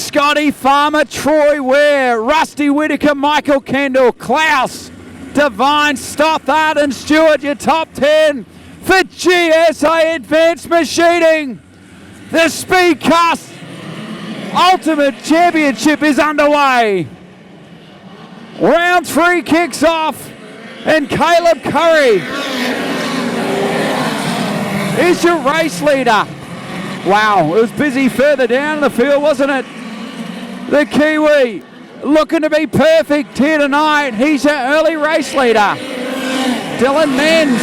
Scotty Farmer, Troy Ware, Rusty Whitaker, Michael Kendall, Klaus, Divine, Stothard and Stewart, your top 10 for GSA Advanced Machining. The Speedcars Ultimate Championship is underway. Round 3 kicks off, and Caleb Curry is your race leader. Wow, it was busy further down the field, wasn't it? The Kiwi looking to be perfect here tonight. He's your early race leader. Dylan Menz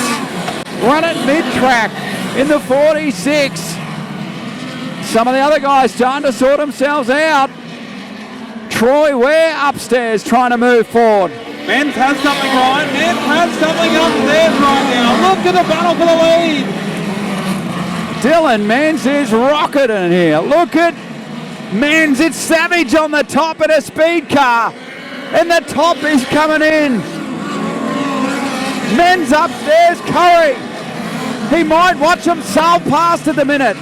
run at mid-track in the 46. Some of the other guys starting to sort themselves out. Troy Ware upstairs trying to move forward. Menz has something right. Menz has something upstairs right now. Look at the battle for the lead. Dylan Menz is rocketing here. Look at Menz. It's Savage on the top of a speed car. And the top is coming in. Menz upstairs. Curry. He might watch him sail past at the minute.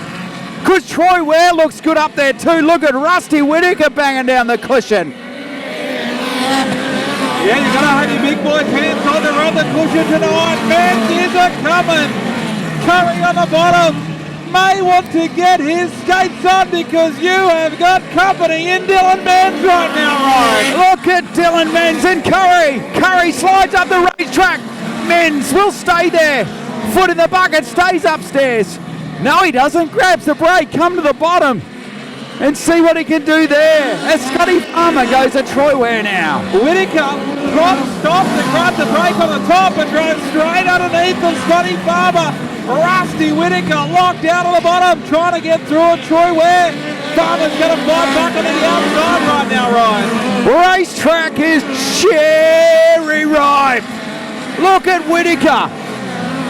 Because Troy Ware looks good up there too. Look at Rusty Whitaker banging down the cushion. Yeah, you got to have your big boys' hands on to run the cushion tonight. Menz is a-coming. Curry on the bottom. May want to get his skates on because you have got company in Dylan Menz right now, Ryan. Look at Dylan Menz and Curry. Curry slides up the racetrack. Menz will stay there. Foot in the bucket, stays upstairs. No, he doesn't. Grabs the brake, come to the bottom and see what he can do there. As Scotty Farmer goes to Troy Ware now. Whitaker stops and grabs the brake on the top and drives straight underneath of Scotty Farmer. Rusty Whitaker locked out on the bottom, trying to get through it. Troy Ware. Farmer's going to fly back on the outside right now, Ryan. Racetrack is cherry ripe. Look at Whitaker.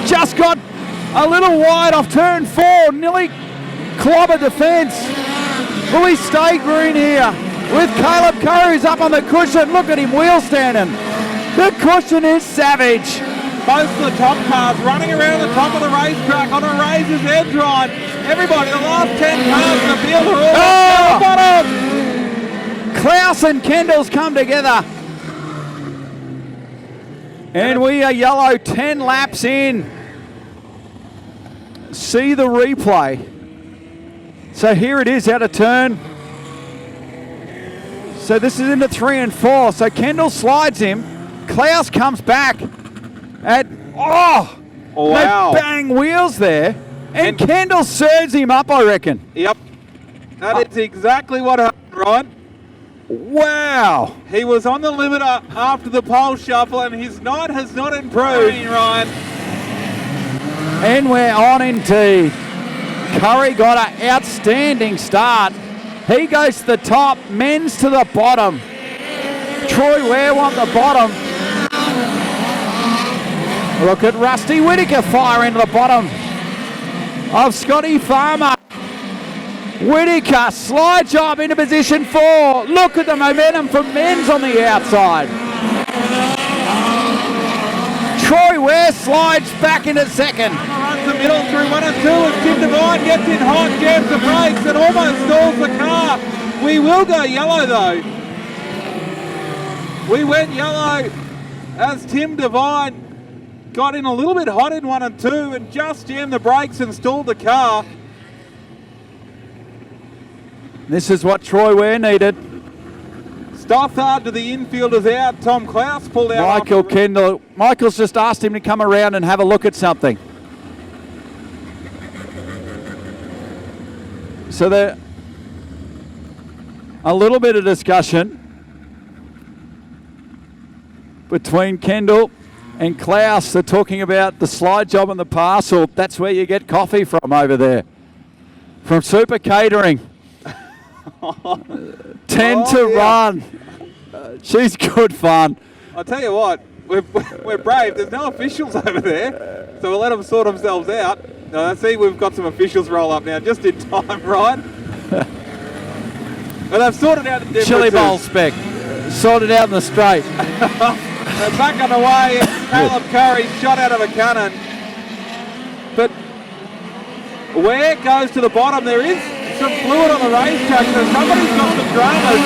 Just got a little wide off turn 4, nearly clobbered the fence. Will he stay green here? With Caleb Curry who's up on the cushion. Look at him wheel standing. The cushion is Savage. Most of the top cars running around the top of the racetrack on a razor's edge, Ryan. Everybody, the last 10 cars in the field are all down the bottom. Klaus and Kendall's come together. And we are yellow 10 laps in. See the replay. So here it is out of turn. So this is into 3 and 4. So Kendall slides him. Klaus comes back at, wow. No bang wheels there. And Kendall serves him up, I reckon. Yep. That is exactly what happened, Ryan. Wow. He was on the limiter after the pole shuffle and his night has not improved, Ryan. And we're on indeed. Curry got an outstanding start. He goes to the top, Menz to the bottom. Troy Ware on the bottom. Look at Rusty Whitaker fire into the bottom of Scotty Farmer. Whitaker, slide job into position 4. Look at the momentum from Menz on the outside. Troy Ware slides back into second. Runs the middle through 1 and 2 as Tim Devine gets in hot, jams the brakes and almost stalls the car. We will go yellow though. We went yellow as Tim Devine got in a little bit hot in 1 and 2 and just jammed the brakes and stalled the car. This is what Troy Ware needed. Stothard to the infielders out. Tom Klaus pulled out. Michael Kendall. Michael's just asked him to come around and have a look at something. So there, a little bit of discussion between Kendall and Klaus. They're talking about the slide job and the parcel. That's where you get coffee from over there. From Super Catering. 10 to run. She's good fun. I'll tell you what, we're brave. There's no officials over there, so we'll let them sort themselves out. See, we've got some officials roll up now, just in time, right? But they've sorted out the differences. Chili bowl spec. Sorted out in the straight. They're back on the way. Caleb Curry shot out of a cannon. But Ware goes to the bottom. There is some fluid on the racetrack, so somebody's got some dramas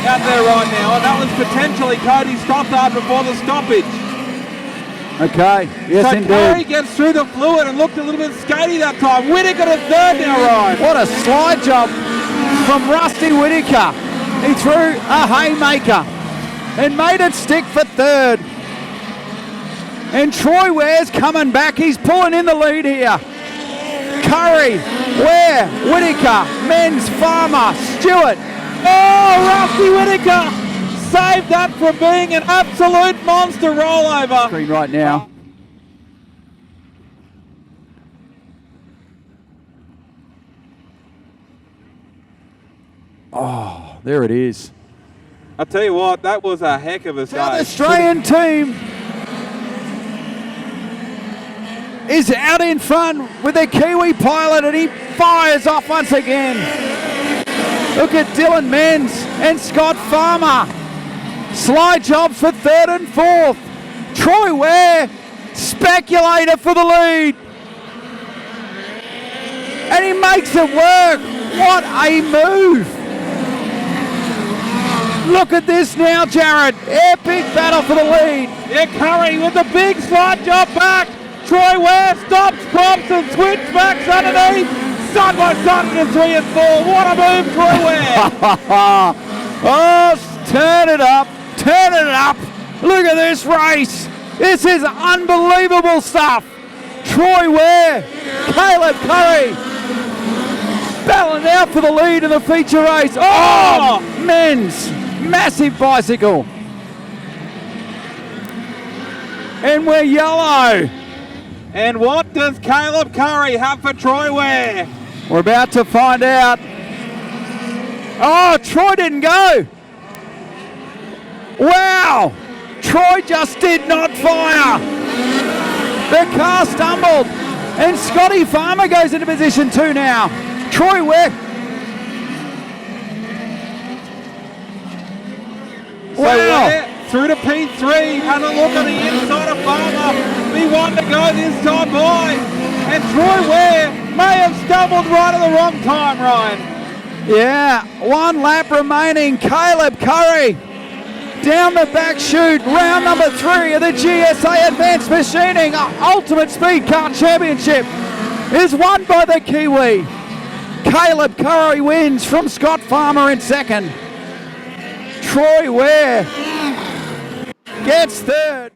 out there right now, and that was potentially Cody Stothard before the stoppage. Okay, yes so indeed. Curry gets through the fluid and looked a little bit skatey that time. Whittaker to third now, Ryan. What a slide job from Rusty Whittaker. He threw a haymaker and made it stick for third. And Troy Ware's coming back. He's pulling in the lead here. Curry, Ware, Whittaker, Menz, Farmer, Stewart. Oh, Rusty Whittaker saved that from being an absolute monster rollover. Screen right now. Oh, there it is. I tell you what, that was a heck of a South start. Australian team is out in front with their Kiwi pilot, and he fires off once again. Look at Dylan Menz and Scott Farmer. Slide jobs for third and fourth. Troy Ware, speculator for the lead. And he makes it work. What a move. Look at this now, Jared. Epic battle for the lead. Yeah, Curry with the big slide job back. Troy Ware stops, props, and switchbacks underneath. Side by side in 3 and 4. What a move, Troy Ware. Oh, turn it up. Turn it up. Look at this race. This is unbelievable stuff. Troy Ware, Caleb Curry, battling out for the lead in the feature race. Oh, Menz, massive bicycle. And we're yellow. And what does Caleb Curry have for Troy Ware? We're about to find out. Oh, Troy didn't go. Wow. Troy just did not fire. The car stumbled. And Scotty Farmer goes into position 2 now. Troy Ware. So Ware through to P3. Had a look on the inside of Farmer. P1 to go this time by. And Troy Ware may have stumbled right at the wrong time, Ryan. Yeah, 1 lap remaining. Caleb Curry down the back chute. Round number 3 of the GSA Advanced Machining Ultimate Speed Car Championship is won by the Kiwi. Caleb Curry wins from Scott Farmer in second. Troy Ware gets third.